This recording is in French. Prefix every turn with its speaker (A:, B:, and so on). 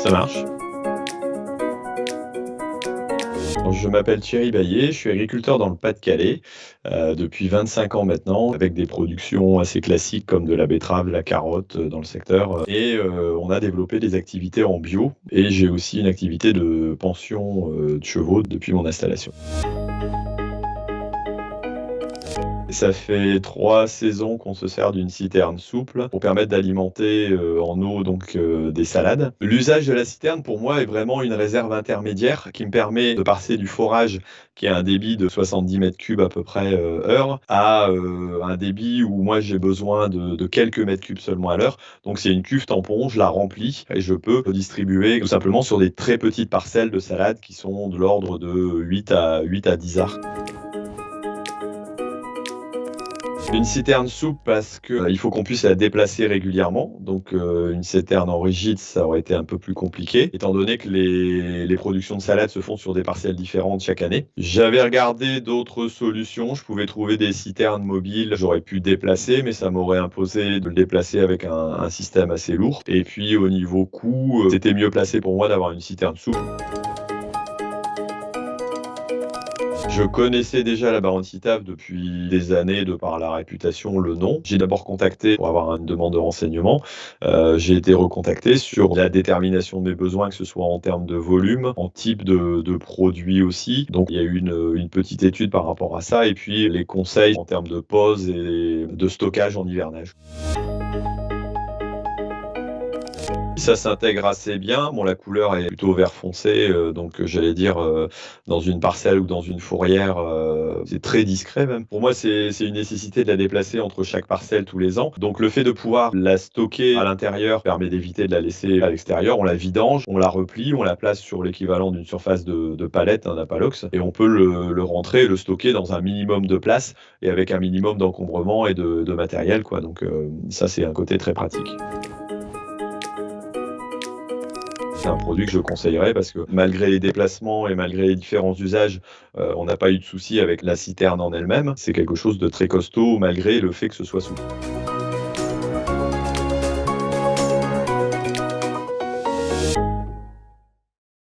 A: Ça marche. Alors, je m'appelle Thierry Baillet, je suis agriculteur dans le Pas-de-Calais depuis 25 ans maintenant, avec des productions assez classiques comme de la betterave, la carotte dans le secteur. On a développé des activités en bio et j'ai aussi une activité de pension de chevaux depuis mon installation. Ça fait 3 saisons qu'on se sert d'une citerne souple pour permettre d'alimenter, en eau des salades. L'usage de la citerne pour moi est vraiment une réserve intermédiaire qui me permet de passer du forage qui a un débit de 70 mètres cubes à peu près, heure à, un débit où moi j'ai besoin de quelques mètres cubes seulement à l'heure. Donc c'est une cuve tampon, je la remplis et je peux distribuer tout simplement sur des très petites parcelles de salades qui sont de l'ordre de 8 à 10 arts. Une citerne souple parce que, il faut qu'on puisse la déplacer régulièrement. Une citerne en rigide, ça aurait été un peu plus compliqué, étant donné que les productions de salade se font sur des parcelles différentes chaque année. J'avais regardé d'autres solutions. Je pouvais trouver des citernes mobiles, j'aurais pu déplacer, mais ça m'aurait imposé de le déplacer avec un système assez lourd. Et puis au niveau coût, c'était mieux placé pour moi d'avoir une citerne souple. Je connaissais déjà la Baronne Citave depuis des années de par la réputation, le nom. J'ai d'abord contacté pour avoir une demande de renseignement. J'ai été recontacté sur la détermination de mes besoins, que ce soit en termes de volume, en type de produit aussi. Donc il y a eu une petite étude par rapport à ça et puis les conseils en termes de pose et de stockage en hivernage. Ça s'intègre assez bien. Bon, la couleur est plutôt vert foncé, j'allais dire, dans une parcelle ou dans une fourrière, c'est très discret même. Pour moi, c'est une nécessité de la déplacer entre chaque parcelle tous les ans. Donc le fait de pouvoir la stocker à l'intérieur permet d'éviter de la laisser à l'extérieur. On la vidange, on la replie, on la place sur l'équivalent d'une surface de palette, un Apalox, et on peut le rentrer et le stocker dans un minimum de place et avec un minimum d'encombrement et de matériel, quoi. Ça, c'est un côté très pratique. C'est un produit que je conseillerais parce que malgré les déplacements et malgré les différents usages, on n'a pas eu de souci avec la citerne en elle-même. C'est quelque chose de très costaud malgré le fait que ce soit souple.